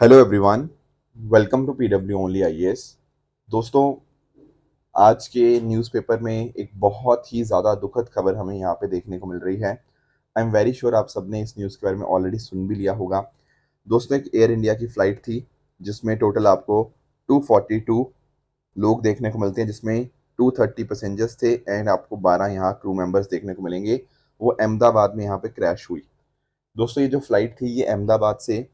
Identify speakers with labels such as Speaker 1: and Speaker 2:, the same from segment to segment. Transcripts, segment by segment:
Speaker 1: Hello everyone, welcome to PW only IAS. दोस्तों, आज के न्यूज़पेपर में एक बहुत ही ज़्यादा दुखद खबर हमें यहाँ पे देखने को मिल रही है। आई एम वेरी श्योर आप सबने इस न्यूज़ के बारे में ऑलरेडी सुन भी लिया होगा। दोस्तों, एक एयर इंडिया की फ़्लाइट थी जिसमें टोटल आपको 242 लोग देखने को मिलते हैं, जिसमें 230 पैसेंजर्स थे एंड आपको 12 यहाँ क्रू मेंबर्स देखने को मिलेंगे। वो अहमदाबाद में यहाँ पे क्रैश हुई। दोस्तों, ये जो फ़्लाइट थी ये अहमदाबाद से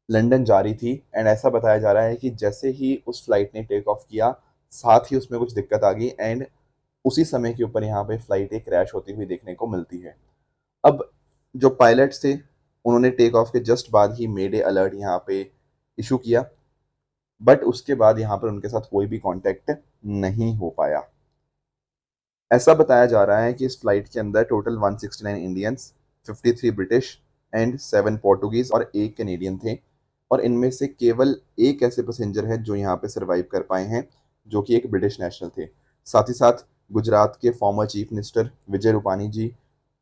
Speaker 1: लंदन जा रही थी एंड ऐसा बताया जा रहा है कि जैसे ही उस फ्लाइट ने टेक ऑफ किया, साथ ही उसमें कुछ दिक्कत आ गई एंड उसी समय के ऊपर यहाँ पे फ्लाइट एक क्रैश होती हुई देखने को मिलती है। अब जो पायलट्स थे उन्होंने टेक ऑफ के जस्ट बाद ही मेडे अलर्ट यहाँ पे इशू किया, बट उसके बाद यहाँ पर उनके साथ कोई भी कांटेक्ट नहीं हो पाया। ऐसा बताया जा रहा है कि इस फ्लाइट के अंदर total 169 Indians, 53 British and 7 Portuguese और एक कैनेडियन थे। और इनमें से केवल एक ऐसे पैसेंजर हैं जो यहाँ पे सरवाइव कर पाए हैं, जो कि एक ब्रिटिश नेशनल थे। साथ ही साथ गुजरात के former chief minister Vijay Rupani जी,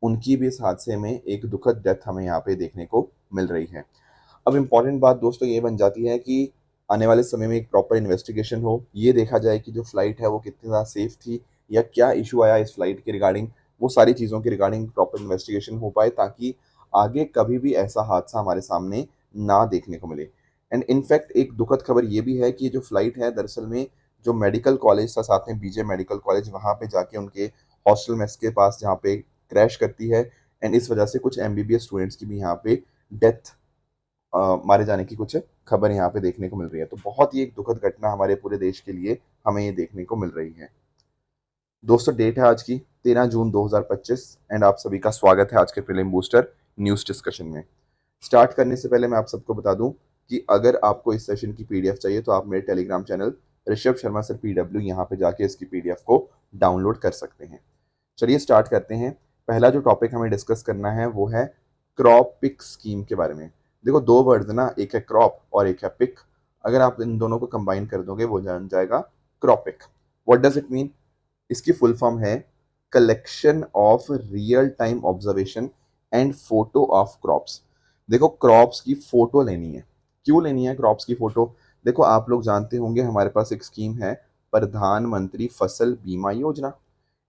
Speaker 1: उनकी भी इस हादसे में एक दुखद डेथ हमें यहाँ पे देखने को मिल रही है। अब इम्पॉर्टेंट बात दोस्तों ये बन जाती है कि आने वाले समय में एक प्रॉपर इन्वेस्टिगेशन हो, ये देखा जाए कि जो फ्लाइट है वो कितनी ज़्यादा सेफ थी या क्या इशू आया इस फ्लाइट के रिगार्डिंग, वो सारी चीज़ों के रिगार्डिंग प्रॉपर इन्वेस्टिगेशन हो पाए, ताकि आगे कभी भी ऐसा हादसा हमारे सामने ना देखने को मिले। एंड इनफैक्ट एक दुखद खबर ये भी है कि ये जो फ्लाइट है दरअसल में जो मेडिकल कॉलेज था साथ में बीजे मेडिकल कॉलेज, वहाँ पे जाके उनके हॉस्टल मेस के पास जहाँ पे क्रैश करती है एंड इस वजह से कुछ एमबीबीएस स्टूडेंट्स की भी यहाँ पे डेथ मारे जाने की कुछ खबर यहाँ पे देखने को मिल रही है। तो बहुत ही एक दुखद घटना हमारे पूरे देश के लिए हमें ये देखने को मिल रही है। दोस्तों, डेट है आज की 13 जून 2025 एंड आप सभी का स्वागत है आज के प्रीलिम बूस्टर न्यूज़ डिस्कशन में। स्टार्ट करने से पहले मैं आप सबको बता दूं कि अगर आपको इस सेशन की पीडीएफ चाहिए तो आप मेरे Telegram channel Rishabh Sharma sir PW यहाँ पे जाके इसकी पीडीएफ को डाउनलोड कर सकते हैं। चलिए स्टार्ट करते हैं। पहला जो टॉपिक हमें डिस्कस करना है वो है क्रॉप पिक स्कीम के बारे में। देखो, दो वर्ड ना, एक है क्रॉप और एक है पिक। अगर आप इन दोनों को कंबाइन कर दोगे वो जान जाएगा CROPIC. What does it mean? इसकी फुल फॉर्म है collection of real time observation and photo of crops. देखो, क्रॉप्स की फोटो लेनी है। क्यों लेनी है क्रॉप्स की फोटो? देखो, आप लोग जानते होंगे हमारे पास एक स्कीम है, प्रधानमंत्री फसल बीमा योजना।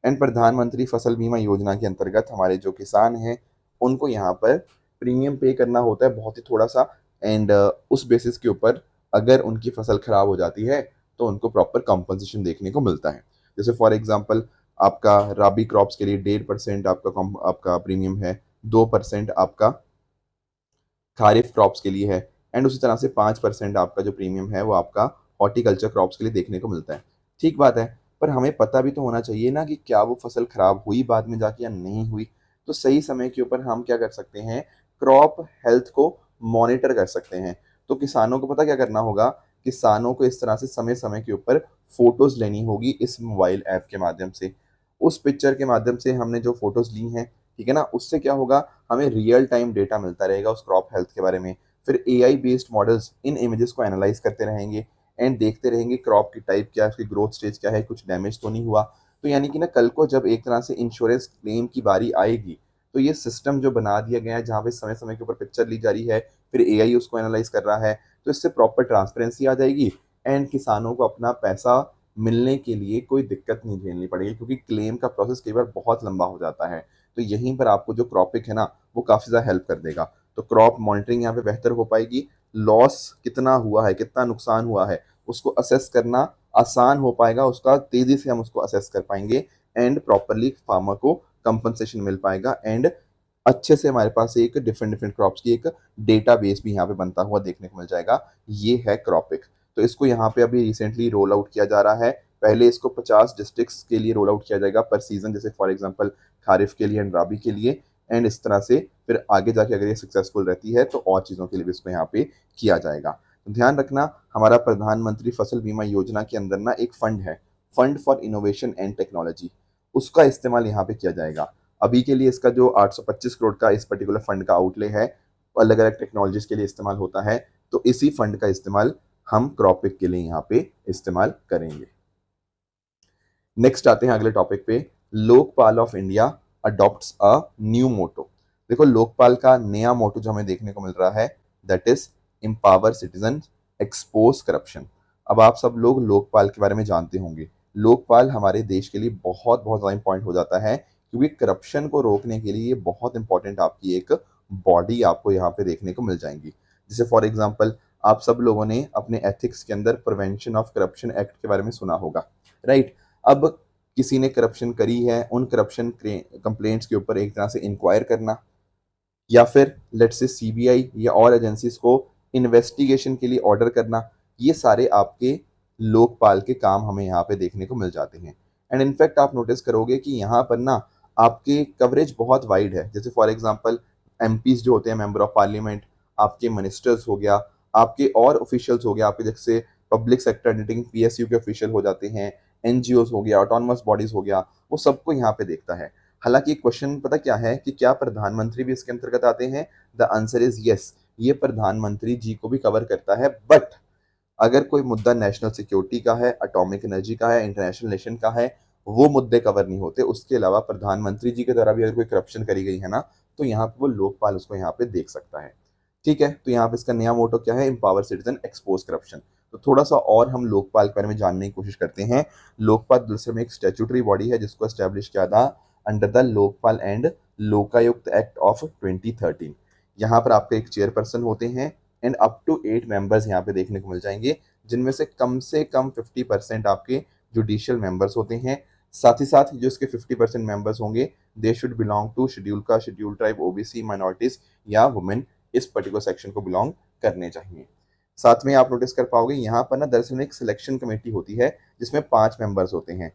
Speaker 1: एंड प्रधानमंत्री फसल बीमा योजना के अंतर्गत हमारे जो किसान हैं उनको यहाँ पर प्रीमियम पे करना होता है, बहुत ही थोड़ा सा। एंड उस बेसिस के ऊपर अगर उनकी फसल खराब हो जाती है तो उनको प्रॉपर कंपनसेशन देखने को मिलता है। जैसे फॉर एग्जांपल, आपका राबी क्रॉप्स के लिए 1.5% आपका प्रीमियम है, 2% आपका खारिफ क्रॉप्स के लिए है एंड उसी तरह से 5% आपका जो प्रीमियम है वो आपका हॉर्टिकल्चर क्रॉप्स के लिए देखने को मिलता है। ठीक बात है, पर हमें पता भी तो होना चाहिए ना कि क्या वो फसल खराब हुई बाद में जाके या नहीं हुई। तो सही समय के ऊपर हम क्या कर सकते हैं, क्रॉप हेल्थ को मॉनिटर कर सकते हैं। तो किसानों को पता क्या करना होगा, किसानों को इस तरह से समय समय के ऊपर फोटोज लेनी होगी इस मोबाइल ऐप के माध्यम से। उस पिक्चर के माध्यम से हमने जो फोटोज ली हैं, ठीक है ना, उससे क्या होगा, हमें रियल टाइम डेटा मिलता रहेगा उस क्रॉप हेल्थ के बारे में। फिर AI based models in images को एनालाइज करते रहेंगे एंड देखते रहेंगे क्रॉप की टाइप क्या है, उसकी ग्रोथ स्टेज क्या है, कुछ डैमेज तो नहीं हुआ। तो यानी कि ना, कल को जब एक तरह से इंश्योरेंस क्लेम की बारी आएगी तो ये सिस्टम जो बना दिया गया है जहाँ पे समय समय के ऊपर पिक्चर ली जा रही है, फिर एआई उसको एनालाइज कर रहा है, तो इससे प्रॉपर ट्रांसपेरेंसी आ जाएगी एंड किसानों को अपना पैसा मिलने के लिए कोई दिक्कत नहीं झेलनी पड़ेगी, क्योंकि क्लेम का प्रोसेस कई बार बहुत लंबा हो जाता है। तो यहीं पर आपको जो क्रॉपिक है ना, वो काफ़ी ज़्यादा हेल्प कर देगा। तो क्रॉप मॉनिटरिंग यहाँ पे बेहतर हो पाएगी, लॉस कितना हुआ है, कितना नुकसान हुआ है, उसको असेस करना आसान हो पाएगा, उसका तेज़ी से हम उसको असेस कर पाएंगे एंड प्रॉपरली फार्मर को कंपनसेशन मिल पाएगा एंड अच्छे से हमारे पास एक डिफरेंट डिफरेंट क्रॉप्स की एक डेटा बेस भी यहाँ पे बनता हुआ देखने को मिल जाएगा। ये है क्रॉपिक। तो इसको यहाँ पे अभी रिसेंटली रोल आउट किया जा रहा है। पहले इसको 50 डिस्ट्रिक्ट्स के लिए रोल आउट किया जाएगा पर सीजन, जैसे फॉर एग्जांपल खारिफ के लिए एंड राबी के लिए। एंड इस तरह से फिर आगे जाके अगर ये सक्सेसफुल रहती है तो और चीज़ों के लिए भी इसको यहाँ पे किया जाएगा। तो ध्यान रखना, हमारा प्रधानमंत्री फसल बीमा योजना के अंदर ना एक फंड है, fund for innovation and technology, उसका इस्तेमाल यहाँ पे किया जाएगा। अभी के लिए इसका जो 825 करोड़ का इस पर्टिकुलर फंड का आउटले है, अलग अलग टेक्नोलॉजीज के लिए इस्तेमाल होता है। तो इसी फंड का इस्तेमाल हम क्रॉपिक के लिए यहाँ पे इस्तेमाल करेंगे। नेक्स्ट आते हैं अगले टॉपिक पे। Lokpal of India adopts a new motto. देखो, लोकपाल का नया मोटो जो हमें देखने को मिल रहा है, that is empower citizen, expose corruption. अब आप सब लोग लोकपाल के बारे में जानते होंगे। लोकपाल हमारे देश के लिए बहुत बहुत ज़्यादा इंपॉर्टेंट हो जाता है, क्योंकि करप्शन को रोकने के लिए ये बहुत इंपॉर्टेंट आपकी एक बॉडी आपको यहाँ पे देखने को मिल जाएंगी। जैसे फॉर एग्जांपल, आप सब लोगों ने अपने एथिक्स के अंदर प्रिवेंशन ऑफ करप्शन एक्ट के बारे में सुना होगा, राइट। अब किसी ने करप्शन करी है, उन करप्शन कंप्लेंट्स के ऊपर एक तरह से इंक्वायर करना, या फिर लेट्स से सीबीआई या और एजेंसीज को इन्वेस्टिगेशन के लिए ऑर्डर करना, ये सारे आपके लोकपाल के काम हमें यहाँ पे देखने को मिल जाते हैं। एंड इनफैक्ट आप नोटिस करोगे कि यहाँ पर ना आपके कवरेज बहुत वाइड है। जैसे फॉर एग्जांपल, एमपीज जो होते हैं, मेंबर ऑफ पार्लियामेंट, आपके मिनिस्टर्स हो गया, आपके और ऑफिशियल्स हो गया, आपके जैसे पब्लिक सेक्टर अंडरटेकिंग पीएसयू के ऑफिशियल हो जाते हैं, एनजीओज हो गया, ऑटोनमस बॉडीज हो गया, वो सबको यहाँ पे देखता है। हालांकि क्वेश्चन पता क्या है कि क्या प्रधानमंत्री भी इसके अंतर्गत आते हैं? द आंसर इज यस, ये प्रधानमंत्री जी को भी कवर करता है। बट अगर कोई मुद्दा नेशनल सिक्योरिटी का है, एटॉमिक एनर्जी का है, इंटरनेशनल रिलेशन का है, वो मुद्दे कवर नहीं होते। उसके अलावा प्रधानमंत्री जी के द्वारा भी अगर कोई करप्शन करी गई है ना, तो यहाँ पे वो लोकपाल उसको यहाँ पे देख सकता है। ठीक है, तो यहाँ पे इसका नया मोटो क्या है? Empower citizen, expose corruption. तो थोड़ा सा और हम लोकपाल के बारे में जानने की कोशिश करते हैं। लोकपाल दूसरे में एक स्टैट्यूटरी बॉडी है जिसको एस्टेब्लिश किया था under the Lokpal and Lokayukta act of 2013। यहाँ पर आपके एक चेयरपर्सन होते हैं एंड अप टू 8 मेंबर्स यहाँ पे देखने को मिल जाएंगे, जिनमें से कम 50% आपके जुडिशियल मेंबर्स होते हैं। साथ ही साथ जो इसके 50% मेंबर्स होंगे, they should belong to schedule caste, schedule tribe, OBC, minorities या वुमेन, इस पर्टिकुलर सेक्शन को बिलोंग करने चाहिए। साथ में आप नोटिस कर पाओगे यहाँ पर ना दरअसल एक सिलेक्शन कमेटी होती है जिसमें 5 मेंबर्स होते हैं।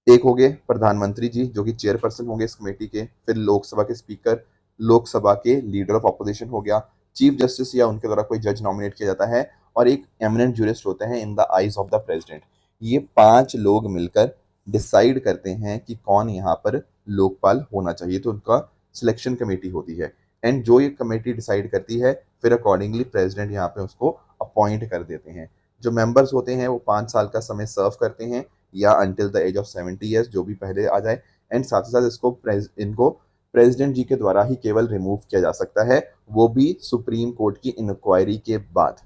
Speaker 1: एक हो गए प्रधानमंत्री जी जो कि चेयरपर्सन होंगे इस कमेटी के, फिर लोकसभा के स्पीकर, लोकसभा के लीडर ऑफ अपोजिशन हो गया, चीफ जस्टिस या उनके द्वारा कोई जज नॉमिनेट किया जाता है, और एक एमिनेंट जूरिस्ट होते हैं in the eyes of the president. ये 5 लोग मिलकर डिसाइड करते हैं कि कौन यहाँ पर लोकपाल होना चाहिए, तो उनका सिलेक्शन कमेटी होती है। एंड जो ये कमेटी डिसाइड करती है, फिर अकॉर्डिंगली प्रेसिडेंट यहाँ पे उसको अपॉइंट कर देते हैं। जो मेंबर्स होते हैं वो 5 साल का समय सर्व करते हैं, या until the age of 70 years, जो भी पहले आ जाए। एंड साथ ही साथ इनको प्रेसिडेंट जी के द्वारा ही केवल रिमूव किया जा सकता है, वो भी सुप्रीम कोर्ट की इंक्वायरी के बाद।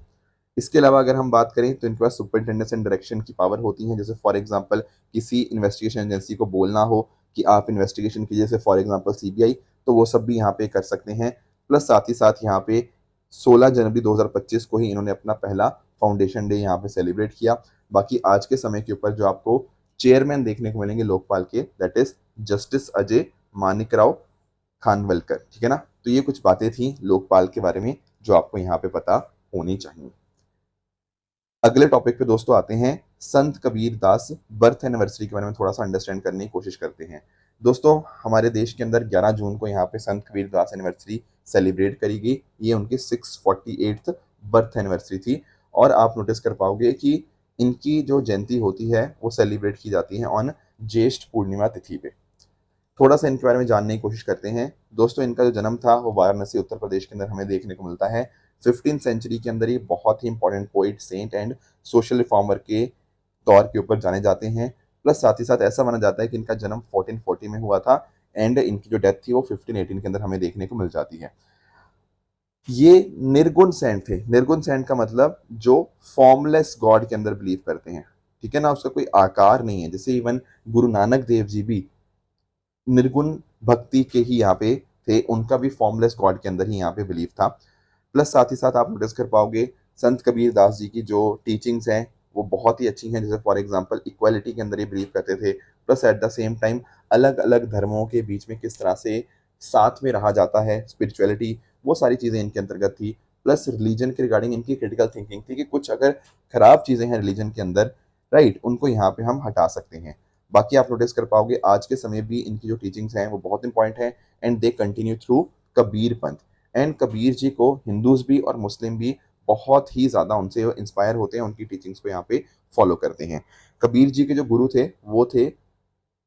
Speaker 1: इसके अलावा अगर हम बात करें तो इनके पास सुपरिटेंडेंस एंड डायरेक्शन की पावर होती है। जैसे फॉर एग्जांपल, किसी इन्वेस्टिगेशन एजेंसी को बोलना हो कि आप इन्वेस्टिगेशन कीजिए, जैसे फॉर एग्जांपल सीबीआई, तो वो सब भी यहाँ पे कर सकते हैं। प्लस साथ ही साथ यहाँ पे 16 जनवरी 2025 को ही इन्होंने अपना पहला फाउंडेशन डे यहाँ पे सेलिब्रेट किया। बाकी आज के समय के ऊपर जो आपको चेयरमैन देखने को मिलेंगे लोकपाल के, that is justice Ajay Manikrao Khanwilkar. ठीक है ना, तो ये कुछ बातें थी लोकपाल के बारे में जो आपको यहाँ पे पता होनी चाहिए। अगले टॉपिक पे दोस्तों आते हैं, संत कबीर दास बर्थ एनिवर्सरी के बारे में थोड़ा सा अंडरस्टैंड करने की कोशिश करते हैं। दोस्तों, हमारे देश के अंदर 11 जून को यहाँ पे संत कबीर दास एनिवर्सरी सेलिब्रेट करी गई। ये उनकी 648th बर्थ एनिवर्सरी थी। और आप नोटिस कर पाओगे कि इनकी जो जयंती होती है वो सेलिब्रेट की जाती है ऑन ज्येष्ठ पूर्णिमा तिथि पे। थोड़ा सा इनके बारे में जानने की कोशिश करते हैं। दोस्तों, इनका जो जन्म था वो वाराणसी उत्तर प्रदेश के अंदर हमें देखने को मिलता है। 15th सेंचुरी के अंदर ये बहुत ही important poet, saint and social reformer के तौर के ऊपर जाने जाते हैं। प्लस साथ ही साथ ऐसा माना जाता है कि इनका जन्म 1440 में हुआ था एंड इनकी जो डेथ थी वो 1518 के अंदर हमें देखने को मिल जाती है। ये निर्गुण सेंट थे। निर्गुण सेंट का मतलब जो फॉर्मलेस गॉड के अंदर बिलीव करते हैं। ठीक है ना, उसका कोई आकार नहीं है। जैसे इवन गुरु नानक देव जी भी निर्गुण भक्ति के ही यहाँ पे थे, उनका भी फॉर्मलेस गॉड के अंदर ही यहाँ पे बिलीव था। प्लस साथ ही साथ आप नोटिस कर पाओगे संत कबीर दास जी की जो टीचिंग्स हैं वो बहुत ही अच्छी हैं। जैसे फॉर एग्जांपल इक्वालिटी के अंदर ये बिलीव करते थे। Plus at the same time अलग अलग धर्मों के बीच में किस तरह से साथ में रहा जाता है, स्पिरिचुअलिटी, वो सारी चीज़ें इनके अंतर्गत थी। प्लस रिलीजन के रिगार्डिंग इनकी क्रिटिकल थिंकिंग थी कि कुछ अगर खराब चीज़ें हैं रिलीजन के अंदर, राइट, उनको यहाँ पे हम हटा सकते हैं। बाकी आप नोटिस कर पाओगे आज के समय भी इनकी जो टीचिंग्स हैं वो बहुत इंपॉर्टेंट है and they continue through Kabir Panth. And Kabir ji को हिंदूज भी और मुस्लिम भी बहुत ही ज़्यादा उनसे इंस्पायर होते हैं, उनकी टीचिंग्स को यहाँ पे फॉलो करते हैं। कबीर जी के जो गुरु थे वो थे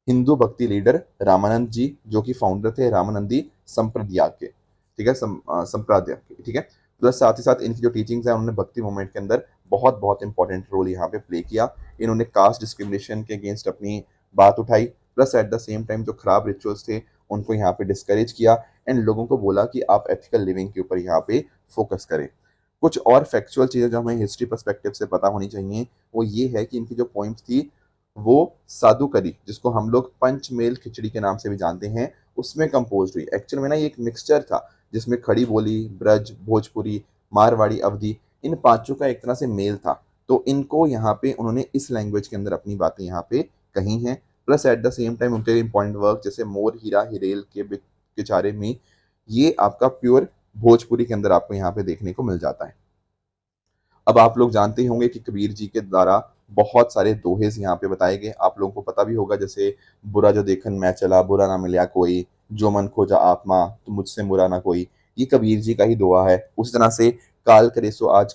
Speaker 1: हिंदू भक्ति लीडर रामानंद जी, जो कि फाउंडर थे रामानंदी संप्रदाय के। ठीक है, संप्रदाय के। ठीक है, प्लस साथ ही साथ इनकी जो टीचिंग्स हैं उन्होंने भक्ति मूवमेंट के अंदर बहुत बहुत इंपॉर्टेंट रोल यहाँ पे प्ले किया। इन्होंने कास्ट डिस्क्रिमिनेशन के अगेंस्ट अपनी बात उठाई। Plus at the same time जो खराब रिचुअल्स थे उनको यहाँ पे डिस्करेज किया एंड लोगों को बोला कि आप एथिकल लिविंग के ऊपर यहाँ पे फोकस करें। कुछ और फैक्चुअल चीज़ें जो हमें हिस्ट्री पर्सपेक्टिव से पता होनी चाहिए वो ये है कि इनकी जो पोइम्स थी वो साधु करी, जिसको हम लोग पंचमेल खिचड़ी के नाम से भी जानते हैं, उसमें कंपोज हुई। एक्चुअल में ना ये एक मिक्सचर था जिसमें खड़ी बोली, ब्रज, भोजपुरी, मारवाड़ी, अवधी, इन पांचों का एक तरह से मेल था। तो इनको यहाँ पे उन्होंने इस लैंग्वेज के अंदर अपनी बातें यहाँ पे कही हैं। Plus at the same time उनके इम्पॉर्टेंट वर्क जैसे मोर हीरा हिरेल के बेचारे में, ये आपका प्योर भोजपुरी के अंदर आपको यहाँ पे देखने को मिल जाता है। अब आप लोग जानते होंगे कि कबीर जी के द्वारा बहुत सारे दोहेज यहाँ पे बताए गए, आप लोगों को पता भी होगा, जैसे बुरा जो देखन मैं चला बुरा ना मिला कोई, जो मन खोजा आत्मा तो मुझसे बुरा ना कोई, ये कबीर जी का ही दोहा है। उस तरह से काल करे सो आज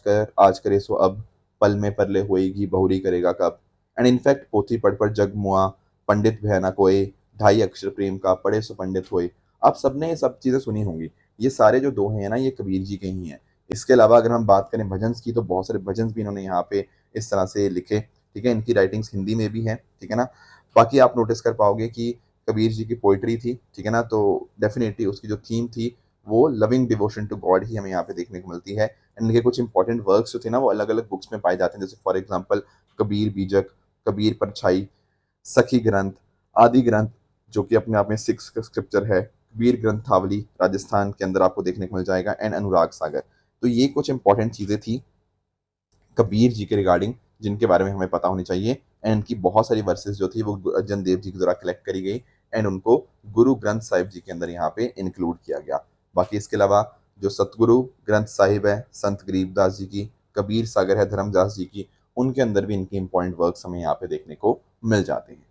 Speaker 1: करे सो अब, पल में परले होएगी बहुरी करेगा कब, एंड इनफैक्ट पोथी पढ़ पर जग मुआ, पंडित भय ना कोई, ढाई अक्षर प्रेम का पढ़े सो पंडित होए। आप सबने ये सब चीजें सुनी होंगी। ये सारे जो दोहे हैं ना ये कबीर जी के ही हैं। इसके अलावा अगर हम बात करें भजन्स की, तो बहुत सारे भजन्स भी इन्होंने यहाँ पे इस तरह से लिखे, ठीक है। इनकी राइटिंग्स हिंदी में भी हैं, ठीक है ना। बाकी आप नोटिस कर पाओगे कि कबीर जी की पोइट्री थी, ठीक है ना, तो डेफिनेटली उसकी जो थीम थी वो लविंग डिवोशन टू गॉड ही हमें यहाँ पे देखने को मिलती है। एंड इनके कुछ इंपॉर्टेंट वर्क्स जो थे ना वो अलग अलग बुक्स में पाए जाते हैं, जैसे फॉर एग्जाम्पल कबीर बीजक, कबीर परछाई, सखी ग्रंथ, आदि ग्रंथ जो कि अपने आप में सिक्स स्क्रिप्चर है, वीर ग्रंथावली राजस्थान के अंदर आपको देखने को मिल जाएगा, एंड अनुराग सागर। तो ये कुछ इंपॉर्टेंट चीज़ें थी कबीर जी के रिगार्डिंग जिनके बारे में हमें पता होनी चाहिए। एंड इनकी बहुत सारी वर्सेस जो थी वो अर्जन देव जी के द्वारा कलेक्ट करी गई एंड उनको गुरु ग्रंथ साहिब जी के अंदर यहाँ पे इंक्लूड किया गया। बाकी इसके अलावा जो सतगुरु ग्रंथ साहिब है संत गरीबदास जी की, कबीर सागर है धर्मदास जी की, उनके अंदर भी इनके इंपॉर्टेंट वर्क्स हमें यहाँ पे देखने को मिल जाते हैं।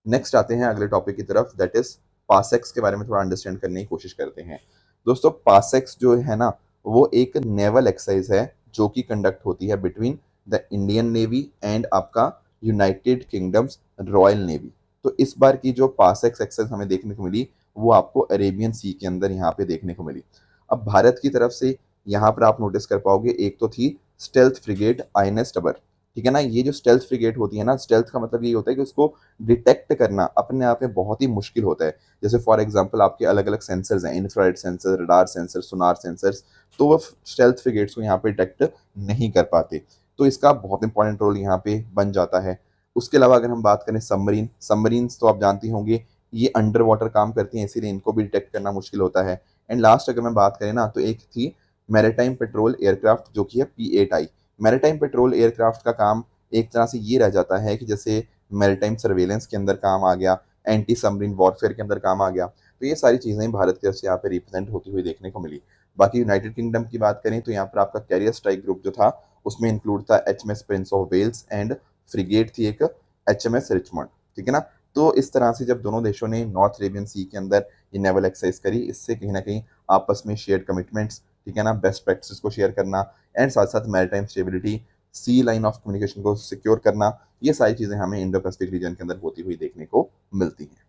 Speaker 1: नेक्स्ट आते हैं अगले टॉपिक की तरफ, दैट इज पासेक्स के बारे में थोड़ा अंडरस्टैंड करने की कोशिश करते हैं। दोस्तों पासेक्स जो है ना वो एक नेवल एक्सरसाइज है जो कि कंडक्ट होती है between the Indian navy and आपका यूनाइटेड किंगडम्स रॉयल नेवी। तो इस बार की जो पासेक्स एक्सरसाइज हमें देखने को मिली वो आपको अरेबियन सी के अंदर यहाँ पे देखने को मिली। अब भारत की तरफ से यहाँ पर आप नोटिस कर पाओगे एक तो थी स्टेल्थ फ्रिगेट आईएनएस टबर, ठीक है ना। ये जो स्टेल्थ फ्रिगेट होती है ना, स्टेल्थ का मतलब ये होता है कि उसको डिटेक्ट करना अपने आप में बहुत ही मुश्किल होता है। जैसे फॉर एग्जांपल आपके अलग अलग सेंसर्स हैं, इंफ्रारेड सेंसर, रडार सेंसर, सोनार सेंसर्स, तो वो स्टेल्थ फ्रिगेट्स को यहाँ पे डिटेक्ट नहीं कर पाते। तो इसका बहुत इंपॉर्टेंट रोल यहाँ पे बन जाता है। उसके अलावा अगर हम बात करें सबमरीन, सबमरीन्स तो आप जानती होंगे ये अंडर वाटर काम करती हैं, इसीलिए इनको भी डिटेक्ट करना मुश्किल होता है। एंड लास्ट अगर मैं बात करें ना तो एक थी मैरीटाइम पेट्रोल एयरक्राफ्ट जो कि है P8I। मैरीटाइम पेट्रोल एयरक्राफ्ट का काम एक तरह से ये रह जाता है कि जैसे मैरीटाइम सर्वेलेंस के अंदर काम आ गया, एंटी सबमरीन वॉरफेयर के अंदर काम आ गया। तो ये सारी चीज़ें भारत की तरफ से यहाँ पे रिप्रेजेंट होती हुई देखने को मिली। बाकी यूनाइटेड किंगडम की बात करें तो यहाँ पर आपका कैरियर स्ट्राइक ग्रुप जो था उसमें इंक्लूड था HMS Prince of Wales and frigate थी एक HMS रिचमंड, ठीक है ना। तो इस तरह से जब दोनों देशों ने नॉर्थ अरेबियन सी के अंदर ये नेवल एक्सरसाइज करी, इससे कहीं ना कहीं आपस में शेयर कमिटमेंट्स, ठीक है ना, बेस्ट प्रैक्टिस को शेयर करना एंड साथ साथ maritime stability, sea line of communication को सिक्योर करना, ये सारी चीज़ें हमें इंडो पैसिफिक रीजन के अंदर होती हुई देखने को मिलती हैं।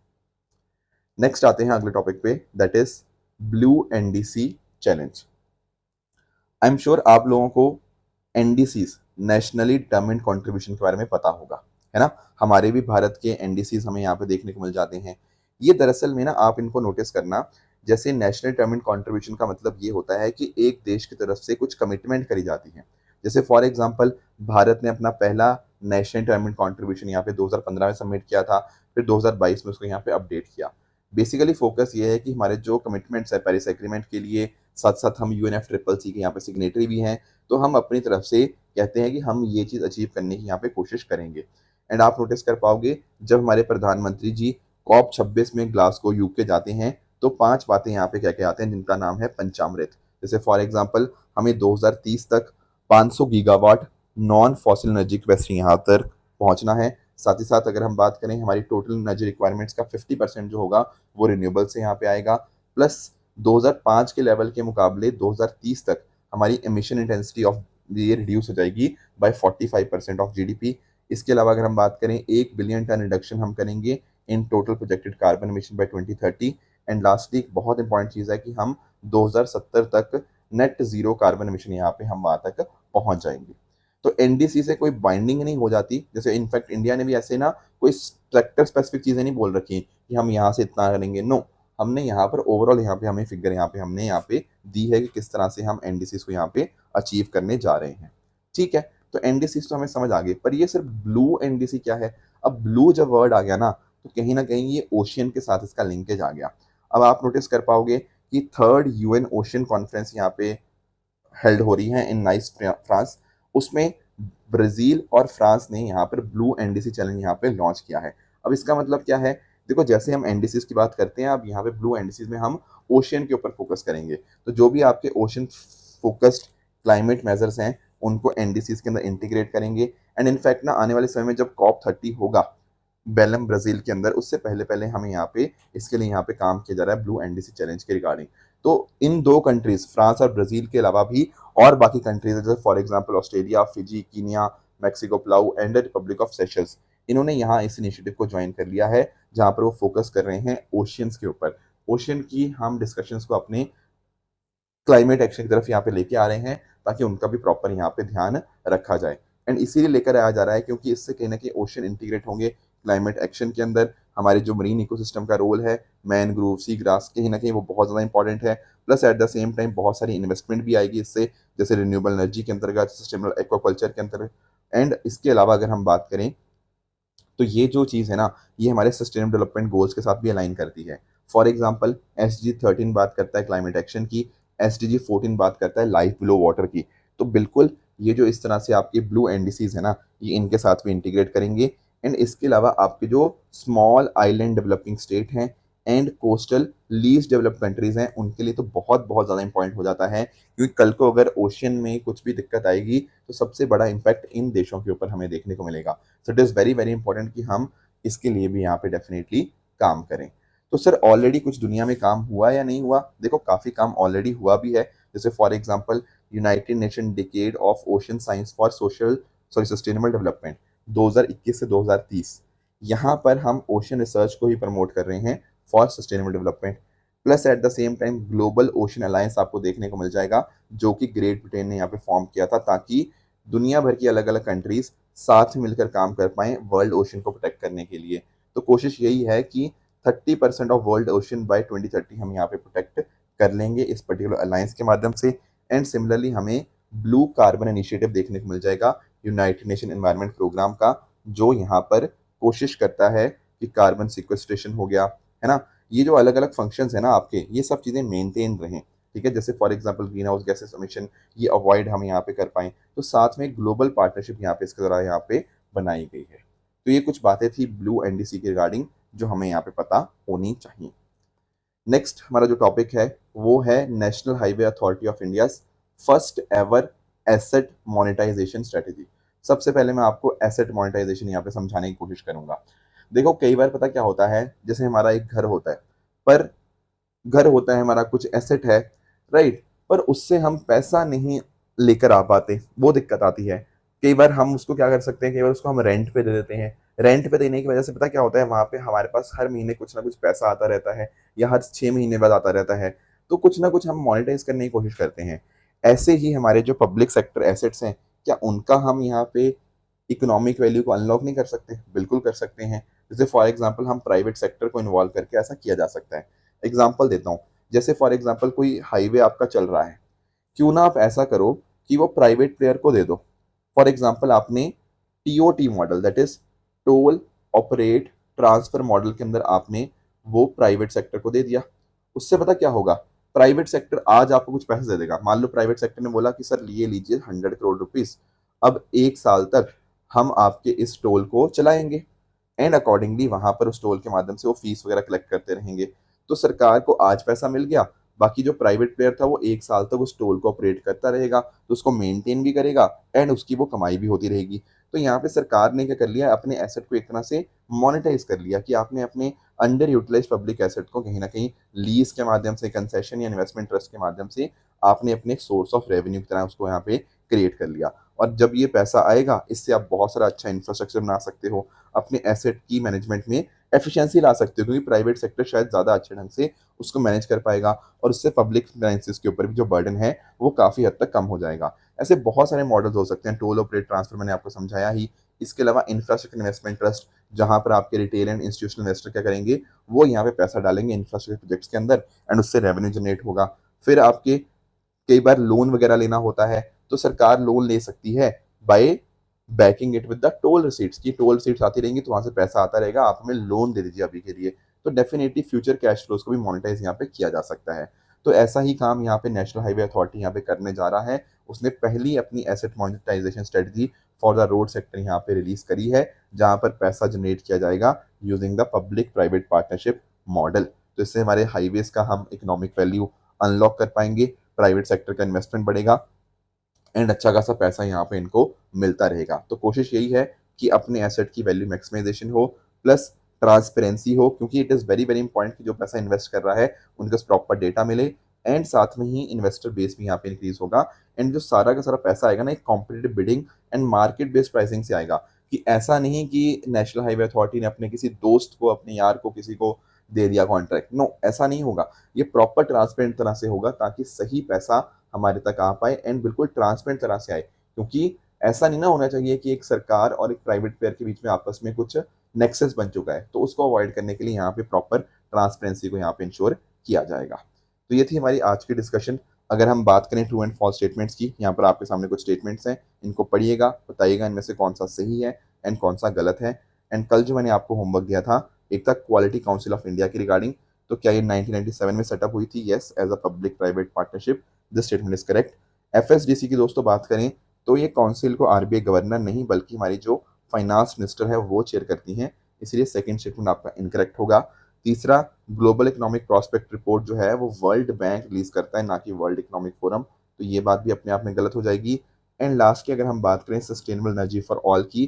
Speaker 1: नेक्स्ट आते हैं अगले टॉपिक पे, that is blue NDC challenge. I am sure आप लोगों को एनडीसीज नेशनली डिटर्मिन्ड कंट्रीब्यूशन के बारे में पता होगा, है ना। हमारे भी भारत के एनडीसीज हमें यहाँ पे देखने को मिल जाते हैं। ये दरअसल में ना आप इनको नोटिस करना, जैसे नेशनल डिटर्मिन्ड कंट्रीब्यूशन का मतलब ये होता है कि एक देश की तरफ से कुछ कमिटमेंट करी जाती है। जैसे फॉर एग्जांपल भारत ने अपना पहला नेशनल डिटर्मिन्ड कंट्रीब्यूशन यहाँ पे 2015 में सबमिट किया था, फिर 2022 में उसको यहाँ पे अपडेट किया। बेसिकली फोकस ये है कि हमारे जो कमिटमेंट्स है पेरिस एग्रीमेंट के लिए, साथ साथ हम UNFCCC के यहाँ पे सिग्नेटरी भी हैं, तो हम अपनी तरफ से कहते हैं कि हम ये चीज़ अचीव करने की यहाँ पे कोशिश करेंगे। एंड आप नोटिस कर पाओगे जब हमारे प्रधानमंत्री जी COP26 में ग्लासगो यूके जाते हैं तो 5 बातें यहाँ पे कह के आते हैं जिनका नाम है पंचामृत। जैसे फॉर एग्जांपल हमें 2030 तक 500 gigawatt non fossil energy capacity यहाँ तक पहुँचना है। साथ ही साथ अगर हम बात करें हमारी टोटल एनर्जी रिक्वायरमेंट्स का 50% जो होगा वो रिन्यूएबल से यहाँ पे आएगा। प्लस 2005 के लेवल के मुकाबले 2030 तक हमारी एमिशन इंटेंसिटी ऑफ ये रिड्यूस हो जाएगी बाय 45% ऑफ GDP। इसके अलावा अगर हम बात करें 1 बिलियन टन रिडक्शन हम करेंगे in total projected carbon emission by 2030। And lastly एक बहुत इंपॉर्टेंट चीज़ है कि हम 2070 तक नेट जीरो कार्बन एमिशन यहाँ पे हम वहाँ तक पहुँच जाएंगे। तो एनडीसी से कोई बाइंडिंग नहीं हो जाती, जैसे इनफैक्ट इंडिया ने भी ऐसे ना कोई सेक्टर स्पेसिफिक चीज़ें नहीं बोल रखी कि हम यहाँ से इतना करेंगे, नो। हमने यहाँ पर ओवरऑल यहाँ पे हमें फिगर यहाँ पे हमने यहाँ पे दी है कि किस तरह से हम एनडीसी को यहाँ पे अचीव करने जा रहे हैं। ठीक है, तो एनडीसीज तो हमें समझ आ गई, पर ये सिर्फ ब्लू एनडीसी क्या है? अब ब्लू जब वर्ड आ गया ना, तो कहीं ना कहीं ये ओशियन के साथ इसका लिंकेज आ गया। अब आप नोटिस कर पाओगे कि थर्ड यूएन ओशियन कॉन्फ्रेंस यहाँ पे हेल्ड हो रही है इन नाइस फ्रांस। उसमें ब्राजील और फ्रांस ने यहाँ पर ब्लू एनडीसी चैलेंज यहाँ पे लॉन्च किया है। अब इसका मतलब क्या है? देखो, जैसे हम एनडीसीज की बात करते हैं, अब यहाँ पे ब्लू एनडीसीज में हम ओशियन के ऊपर फोकस करेंगे। तो जो भी आपके ओशन फोकस्ड क्लाइमेट मेजर्स हैं, उनको एनडीसीज के अंदर इंटीग्रेट करेंगे। एंड इनफैक्ट ना, आने वाले समय में जब COP30 होगा बेलम ब्राजील के अंदर, उससे पहले पहले हमें यहाँ पे इसके लिए यहाँ पे काम किया जा रहा है ब्लू एनडीसी चैलेंज के रिगार्डिंग। तो इन दो कंट्रीज, फ्रांस और ब्राजील के अलावा भी और बाकी कंट्रीज जैसे for example Australia, Fiji, Kenya, Mexico, Palau and Republic of Seychelles, इन्होंने यहाँ इस इनिशिएटिव को ज्वाइन कर लिया है, जहाँ पर वो फोकस कर रहे हैं ओशियंस के ऊपर। ओशियन की हम डिस्कशंस को अपने क्लाइमेट एक्शन की तरफ यहाँ पे लेके आ रहे हैं, ताकि उनका भी प्रॉपर यहाँ पे ध्यान रखा जाए। एंड इसीलिए लेकर आया जा रहा है क्योंकि इससे कहीं ना कहीं ओशन इंटीग्रेट होंगे क्लाइमेट एक्शन के अंदर। हमारे जो मरीन इकोसिस्टम का रोल है, मैनग्रोव, सी ग्रास, कहीं ना कहीं वो बहुत ज़्यादा इंपॉर्टेंट है। Plus at the same time बहुत सारी इन्वेस्टमेंट भी आएगी इससे, जैसे रिन्यूएबल एनर्जी के अंतर्गत, सस्टेनेबल एक्वाकल्चर के अंतर्गत। एंड इसके अलावा अगर हम बात करें, तो ये जो चीज़ है ना, ये हमारे सस्टेनेबल डेवलपमेंट गोल्स के साथ भी अलाइन करती है। फॉर एग्जाम्पल, SDG 13 बात करता है क्लाइमेट एक्शन की, SDG 14 बात करता है लाइफ बिलो वाटर की। तो बिल्कुल ये जो इस तरह से आपके ब्लू एनडीसीज है ना, ये इनके साथ भी इंटीग्रेट करेंगे। एंड इसके अलावा आपके जो स्मॉल आइलैंड डेवलपिंग स्टेट हैं and coastal least developed countries हैं, उनके लिए तो बहुत बहुत ज़्यादा इंपॉर्टेंट हो जाता है, क्योंकि कल को अगर ओशियन में कुछ भी दिक्कत आएगी, तो सबसे बड़ा इम्पैक्ट इन देशों के ऊपर हमें देखने को मिलेगा। So it is very very important कि हम इसके लिए भी यहाँ पे डेफिनेटली काम करें। तो सर, ऑलरेडी कुछ दुनिया में काम हुआ या नहीं हुआ? देखो, काफ़ी काम ऑलरेडी हुआ भी है। जैसे for example, United nation decade of ocean science for sustainable development 2021 से 2030, यहाँ पर हम ओशन रिसर्च को ही प्रमोट कर रहे हैं for sustainable development. Plus at the same time global ocean alliance आपको देखने को मिल जाएगा, जो कि ग्रेट ब्रिटेन ने यहाँ पे फॉर्म किया था, ताकि दुनिया भर की अलग अलग कंट्रीज साथ में मिलकर काम कर पाएं वर्ल्ड ओशन को प्रोटेक्ट करने के लिए। तो कोशिश यही है कि 30% ऑफ वर्ल्ड ओशन बाय 2030 हम यहाँ पे प्रोटेक्ट कर लेंगे इस पर्टिकुलर अलायंस के माध्यम से। एंड सिमिलरली हमें ब्लू कार्बन इनिशिएटिव देखने को मिल जाएगा यूनाइटेड नेशन एनवायरनमेंट प्रोग्राम का, जो यहाँ पर कोशिश करता है कि कार्बन सिक्वेस्ट्रेशन हो गया, है ना, ये जो अलग अलग फंक्शंस है ना आपके, ये सब चीज़ें मेंटेन रहें। ठीक है, जैसे for example green house gases emission, ये अवॉइड हम यहाँ पे कर पाएँ। तो साथ में ग्लोबल पार्टनरशिप यहाँ पे इसके द्वारा यहाँ पे बनाई गई है। तो ये कुछ बातें थी ब्लू एनडीसी के रिगार्डिंग, जो हमें यहाँ पे पता होनी चाहिए। नेक्स्ट हमारा जो टॉपिक है, वो है National Highway Authority of India first ever asset monetisation strategy. सबसे पहले मैं आपको एसेट मोनेटाइजेशन यहाँ पे समझाने की कोशिश करूंगा। देखो, कई बार पता क्या होता है, जैसे हमारा एक घर होता है, पर घर होता है हमारा, कुछ एसेट है, राइट, पर उससे हम पैसा नहीं लेकर आ पाते, वो दिक्कत आती है। कई बार हम उसको क्या कर सकते हैं, कई बार उसको हम रेंट पे दे देते हैं। रेंट पे देने की वजह से पता क्या होता है, वहां पे हमारे पास हर महीने कुछ ना कुछ पैसा आता रहता है, या हर 6 महीने बाद आता रहता है। तो कुछ ना कुछ हम मोनेटाइज करने की कोशिश करते हैं। ऐसे ही हमारे जो पब्लिक सेक्टर एसेट्स हैं, क्या उनका हम यहाँ पे इकोनॉमिक वैल्यू को अनलॉक नहीं कर सकते? बिल्कुल कर सकते हैं। जैसे फॉर एग्जांपल, हम प्राइवेट सेक्टर को इन्वॉल्व करके ऐसा किया जा सकता है। एग्जांपल देता हूँ, जैसे फॉर एग्जांपल कोई हाईवे आपका चल रहा है, क्यों ना आप ऐसा करो कि वो प्राइवेट प्लेयर को दे दो। फॉर एग्जांपल, आपने TOT model, that is toll operate transfer model के अंदर आपने वो प्राइवेट सेक्टर को दे दिया। उससे पता क्या होगा, प्राइवेट सेक्टर आज आपको कुछ पैसे दे देगा। मान लो प्राइवेट सेक्टर ने बोला कि सर ये लीजिए 100 करोड़ रुपीज, अब 1 साल तक हम आपके इस टोल को चलाएंगे, एंड अकॉर्डिंगली वहां पर उस टोल के माध्यम से वो फीस वगैरह कलेक्ट करते रहेंगे। तो सरकार को आज पैसा मिल गया, बाकी जो प्राइवेट प्लेयर था वो 1 साल तक उस टोल को ऑपरेट करता रहेगा, तो उसको मेंटेन भी करेगा एंड उसकी वो कमाई भी होती रहेगी। तो यहाँ पे सरकार ने क्या कर लिया, अपने एसेट को एक तरह से मोनेटाइज कर लिया, कि आपने अपने अंडर यूटिलाइज पब्लिक एसेट को कहीं ना कहीं लीज के माध्यम से, कंसेशन या इन्वेस्टमेंट ट्रस्ट के माध्यम से आपने अपने एक सोर्स ऑफ रेवेन्यू की तरह उसको यहाँ पे क्रिएट कर लिया। और जब ये पैसा आएगा, इससे आप बहुत सारा अच्छा इंफ्रास्ट्रक्चर बना सकते हो, अपने एसेट की मैनेजमेंट में एफिशिएंसी ला सकते हो, क्योंकि प्राइवेट सेक्टर शायद ज़्यादा अच्छे ढंग से उसको मैनेज कर पाएगा, और उससे पब्लिक फाइनेंसिस के ऊपर भी जो बर्डन है वो काफ़ी हद तक कम हो जाएगा। ऐसे बहुत सारे मॉडल्स हो सकते हैं। टोल ऑपरेट ट्रांसफर मैंने आपको समझाया ही। इसके अलावा इंफ्रास्ट्रक्चर इन्वेस्टमेंट ट्रस्ट, जहाँ पर आपके रिटेल एंड इंस्टीट्यूशनल इन्वेस्टर क्या करेंगे, वो यहाँ पे पैसा डालेंगे इंफ्रास्ट्रक्चर प्रोजेक्ट्स के अंदर, एंड उससे रेवेन्यू जनरेट होगा। फिर आपके कई बार लोन वगैरह लेना होता है, तो सरकार लोन ले सकती है by backing it with the toll receipts, की टोल रिसीट्स आती रहेंगी तो वहां से पैसा आता रहेगा, आप हमें लोन दे दीजिए अभी के लिए। तो डेफिनेटली फ्यूचर कैश फ्लोज को भी मोनेटाइज यहाँ पे किया जा सकता है। तो ऐसा ही काम यहाँ पे नेशनल हाईवे अथॉरिटी यहाँ पे करने जा रहा है। उसने पहली अपनी asset monetisation strategy for the road sector यहाँ पे रिलीज करी है, जहां पर पैसा जनरेट किया जाएगा using the public private partnership model. तो इससे हमारे हाईवेज का हम इकोनॉमिक वैल्यू अनलॉक कर पाएंगे, प्राइवेट सेक्टर का इन्वेस्टमेंट बढ़ेगा एंड अच्छा खासा पैसा यहाँ पे इनको मिलता रहेगा। तो कोशिश यही है कि अपने एसेट की वैल्यू मैक्सिमाइजेशन हो प्लस ट्रांसपेरेंसी हो, क्योंकि it is very very important कि जो पैसा इन्वेस्ट कर रहा है उनके प्रॉपर डेटा मिले एंड साथ में ही इन्वेस्टर बेस भी यहाँ पे इंक्रीज होगा। एंड जो सारा का सारा पैसा आएगा ना, एक competitive bidding and market based pricing से आएगा। कि ऐसा नहीं कि नेशनल हाईवे अथॉरिटी ने अपने किसी दोस्त को, अपने यार को, किसी को दे दिया कॉन्ट्रैक्ट। नो, ऐसा नहीं होगा। ये प्रॉपर ट्रांसपेरेंट तरह से होगा ताकि सही पैसा हमारे तक आ पाए एंड बिल्कुल ट्रांसपेरेंट तरह से आए। क्योंकि ऐसा नहीं ना होना चाहिए कि एक सरकार और एक प्राइवेट प्लेयर के बीच में आपस में कुछ नेक्सस बन चुका है। तो उसको अवॉइड करने के लिए यहाँ पे प्रॉपर ट्रांसपेरेंसी को यहाँ पे इंश्योर किया जाएगा। तो ये थी हमारी आज की डिस्कशन। अगर हम बात करें ट्रू एंड फॉल्स स्टेटमेंट्स की, यहाँ पर आपके सामने कुछ स्टेटमेंट्स हैं, इनको पढ़िएगा, बताइएगा इनमें से कौन सा सही है एंड कौन सा गलत है। एंड कल जो मैंने आपको होमवर्क दिया था, एक था क्वालिटी काउंसिल ऑफ इंडिया की रिगार्डिंग, तो क्या ये 1997 में सेटअप हुई थी? Yes, as a public private partnership, this statement is correct. FSDC की दोस्तों बात करें तो ये काउंसिल को आरबीआई गवर्नर नहीं बल्कि हमारी जो फाइनेंस मिनिस्टर है वो चेयर करती हैं, इसलिए सेकंड स्टेटमेंट आपका इनकरेक्ट होगा। तीसरा, ग्लोबल इकोनॉमिक प्रोस्पेक्ट रिपोर्ट जो है वो वर्ल्ड बैंक रिलीज करता है, ना कि वर्ल्ड इकोनॉमिक फोरम, तो ये बात भी अपने आप में गलत हो जाएगी। एंड लास्ट की अगर हम बात करें सस्टेनेबल एनर्जी फॉर ऑल की,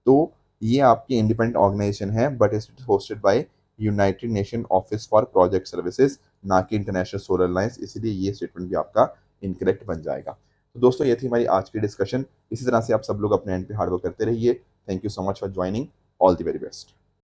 Speaker 1: तो ये आपकी इंडिपेंडेंट ऑर्गेनाइजेशन है but is hosted by United nation office for project services, ना कि इंटरनेशनल सोलर अलायंस, इसलिए ये स्टेटमेंट भी आपका इनकरेक्ट बन जाएगा। तो दोस्तों ये थी हमारी आज की डिस्कशन। इसी तरह से आप सब लोग अपने एंड पे हार्डवर्क करते रहिए। Thank you so much for joining. All the very best.